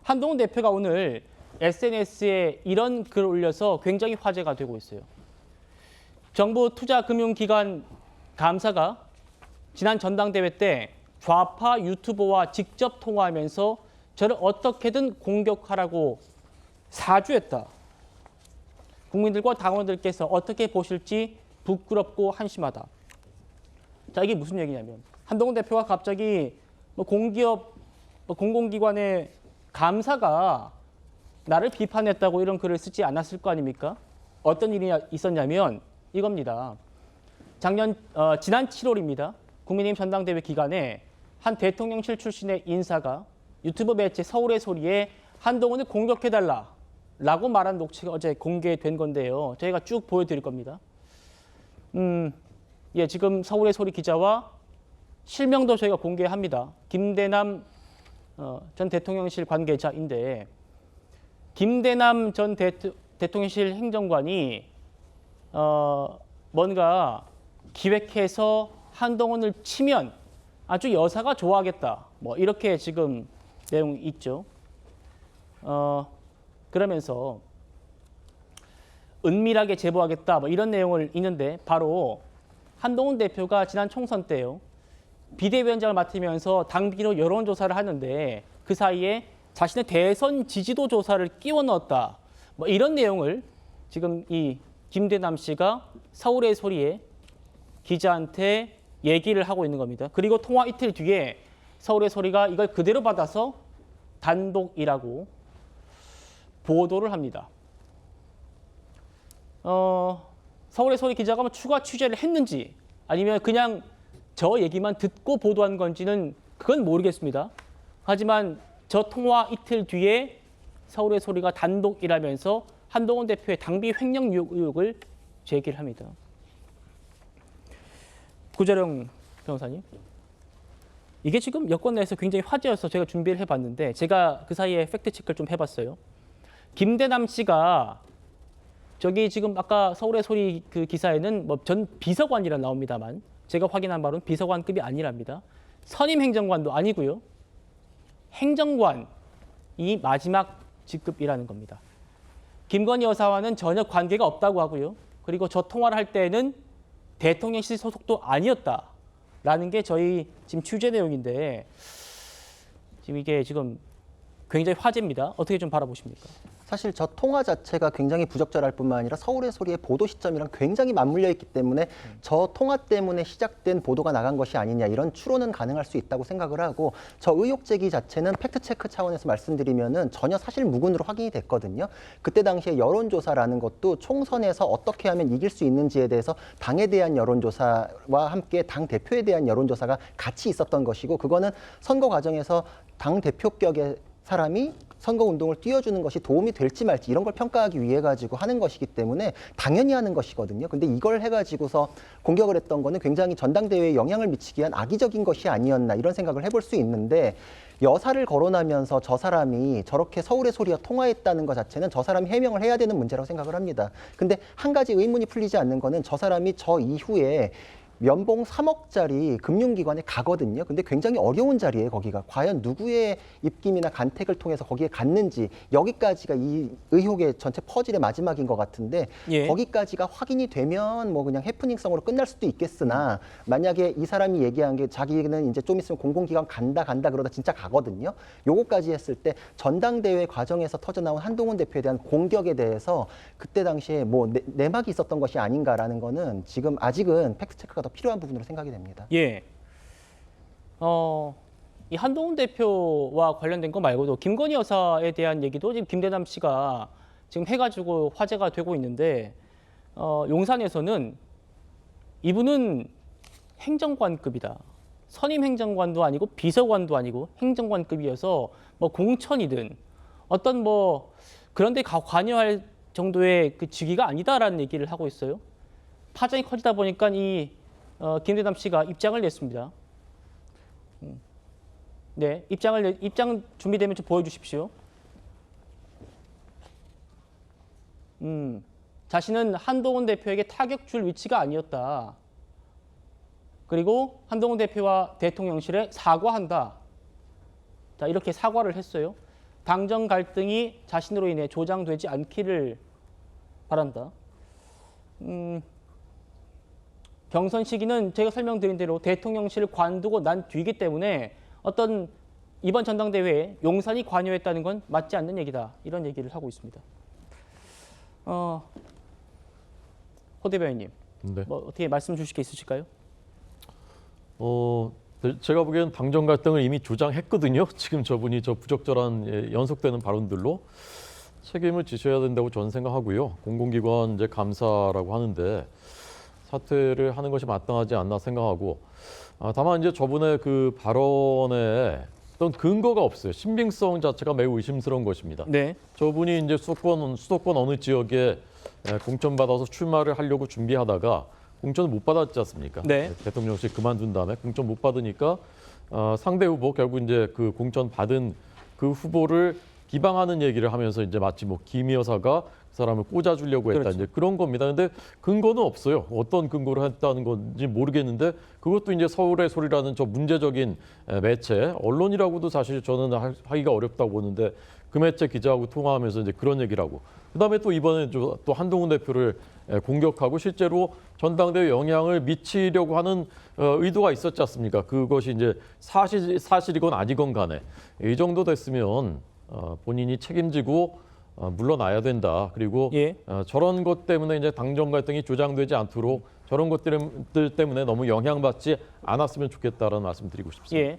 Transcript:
한동훈 대표가 오늘 SNS에 이런 글을 올려서 굉장히 화제가 되고 있어요. 정부 투자금융기관 감사가 지난 전당대회 때 좌파 유튜버와 직접 통화하면서 저를 어떻게든 공격하라고 사주했다. 국민들과 당원들께서 어떻게 보실지 부끄럽고 한심하다. 자, 이게 무슨 얘기냐면 한동훈 대표가 갑자기 공기업, 공공기관의 감사가 나를 비판했다고 이런 글을 쓰지 않았을 거 아닙니까? 어떤 일이 있었냐면 이겁니다. 지난 7월입니다. 국민의힘 전당대회 기간에 한 대통령실 출신의 인사가 유튜브 매체 서울의 소리에 한동훈을 공격해달라라고 말한 녹취가 어제 공개된 건데요. 저희가 쭉 보여드릴 겁니다. 예, 지금 서울의 소리 기자와 실명도 저희가 공개합니다. 김대남 전 대통령실 관계자인데 김대남 전 대통령실 행정관이 뭔가 기획해서 한동훈을 치면 아주 여사가 좋아하겠다. 뭐 이렇게 지금 내용이 있죠. 그러면서 은밀하게 제보하겠다. 뭐 이런 내용을 있는데 바로 한동훈 대표가 지난 총선 때요. 비대위원장을 맡으면서 당비로 여론조사를 하는데 그 사이에 자신의 대선 지지도 조사를 끼워 넣었다. 뭐 이런 내용을 지금 이 김대남 씨가 서울의 소리에 기자한테 얘기를 하고 있는 겁니다. 그리고 통화 이틀 뒤에 서울의 소리가 이걸 그대로 받아서 단독이라고 보도를 합니다. 서울의 소리 기자가 뭐 추가 취재를 했는지 아니면 그냥 저 얘기만 듣고 보도한 건지는 그건 모르겠습니다. 하지만 저 통화 이틀 뒤에 서울의 소리가 단독이라면서 한동훈 대표의 당비 횡령 의혹을 제기를 합니다. 구자령 변호사님, 이게 지금 여권 내에서 굉장히 화제여서 제가 준비를 해봤는데 제가 그 사이에 팩트 체크를 좀 해봤어요. 김대남 씨가 저기 지금 아까 서울의 소리 그 기사에는 뭐 전 비서관이라 나옵니다만 제가 확인한 바로는 비서관급이 아니랍니다. 선임 행정관도 아니고요. 행정관이 마지막 직급이라는 겁니다. 김건희 여사와는 전혀 관계가 없다고 하고요. 그리고 저 통화를 할 때는 대통령실 소속도 아니었다라는 게 저희 지금 취재 내용인데 지금 이게 지금 굉장히 화제입니다. 어떻게 좀 바라보십니까? 사실 저 통화 자체가 굉장히 부적절할 뿐만 아니라 서울의 소리의 보도 시점이랑 굉장히 맞물려 있기 때문에 저 통화 때문에 시작된 보도가 나간 것이 아니냐 이런 추론은 가능할 수 있다고 생각을 하고 저 의혹 제기 자체는 팩트 체크 차원에서 말씀드리면은 전혀 사실 무근으로 확인이 됐거든요. 그때 당시에 여론조사라는 것도 총선에서 어떻게 하면 이길 수 있는지에 대해서 당에 대한 여론조사와 함께 당 대표에 대한 여론조사가 같이 있었던 것이고 그거는 선거 과정에서 당 대표격의 사람이 선거운동을 띄워주는 것이 도움이 될지 말지 이런 걸 평가하기 위해 가지고 하는 것이기 때문에 당연히 하는 것이거든요. 근데 이걸 해가지고서 공격을 했던 거는 굉장히 전당대회에 영향을 미치기 위한 악의적인 것이 아니었나 이런 생각을 해볼 수 있는데 여사를 거론하면서 저 사람이 저렇게 서울의 소리와 통화했다는 것 자체는 저 사람이 해명을 해야 되는 문제라고 생각을 합니다. 근데 한 가지 의문이 풀리지 않는 거는 저 사람이 저 이후에 연봉 3억짜리 금융기관에 가거든요. 근데 굉장히 어려운 자리에 거기가 과연 누구의 입김이나 간택을 통해서 거기에 갔는지 여기까지가 이 의혹의 전체 퍼즐의 마지막인 것 같은데 예. 거기까지가 확인이 되면 뭐 그냥 해프닝성으로 끝날 수도 있겠으나 만약에 이 사람이 얘기한 게 자기는 이제 좀 있으면 공공기관 간다 그러다 진짜 가거든요. 요거까지 했을 때 전당대회 과정에서 터져나온 한동훈 대표에 대한 공격에 대해서 그때 당시에 뭐 내막이 있었던 것이 아닌가라는 거는 지금 아직은 팩트체크가 더 필요한 부분으로 생각이 됩니다. 예. 이 한동훈 대표와 관련된 거 말고도 김건희 여사에 대한 얘기도 지금 김대남 씨가 지금 해가지고 화제가 되고 있는데 용산에서는 이분은 행정관급이다. 선임 행정관도 아니고 비서관도 아니고 행정관급이어서 뭐 공천이든 어떤 뭐 그런 데 관여할 정도의 그 직위가 아니다라는 얘기를 하고 있어요. 파장이 커지다 보니까 이 김대남 씨가 입장을 냈습니다. 네, 입장 준비되면 좀 보여주십시오. 자신은 한동훈 대표에게 타격 줄 위치가 아니었다. 그리고 한동훈 대표와 대통령실에 사과한다. 자, 이렇게 사과를 했어요. 당정 갈등이 자신으로 인해 조장되지 않기를 바란다. 경선 시기는 제가 설명드린 대로 대통령실을 관두고 난 뒤이기 때문에 어떤 이번 전당대회에 용산이 관여했다는 건 맞지 않는 얘기다. 이런 얘기를 하고 있습니다. 허 대변인님, 네. 뭐 어떻게 말씀 주실 게 있으실까요? 제가 보기엔 당정 갈등을 이미 조장했거든요. 지금 저분이 저 부적절한 연속되는 발언들로 책임을 지셔야 된다고 저는 생각하고요. 공공기관 이제 감사라고 하는데 사퇴를 하는 것이 마땅하지 않나 생각하고, 다만 이제 저분의 그 발언에 어떤 근거가 없어요. 신빙성 자체가 매우 의심스러운 것입니다. 네. 저분이 이제 수도권 어느 지역에 공천 받아서 출마를 하려고 준비하다가 공천을 못 받았지 않습니까? 네. 대통령실 그만둔 다음에 공천 못 받으니까 상대 후보 결국 이제 그 공천 받은 그 후보를 기방하는 얘기를 하면서 이제 마치 뭐 김 여사가 그 사람을 꽂아주려고 했다 그렇죠. 이제 그런 겁니다. 근데 근거는 없어요. 어떤 근거로 했다는 건지 모르겠는데 그것도 이제 서울의 소리라는 저 문제적인 매체 언론이라고도 사실 저는 하기가 어렵다고 보는데 그 매체 기자하고 통화하면서 이제 그런 얘기를 하고 그다음에 또 이번에 또 한동훈 대표를 공격하고 실제로 전당대회 영향을 미치려고 하는 의도가 있었지 않습니까? 그것이 이제 사실이건 아니건 간에 이 정도 됐으면 본인이 책임지고 물러나야 된다. 그리고 예. 저런 것 때문에 이제 당정 갈등이 조장되지 않도록 저런 것들 때문에 너무 영향받지 않았으면 좋겠다라는 말씀 드리고 싶습니다. 예.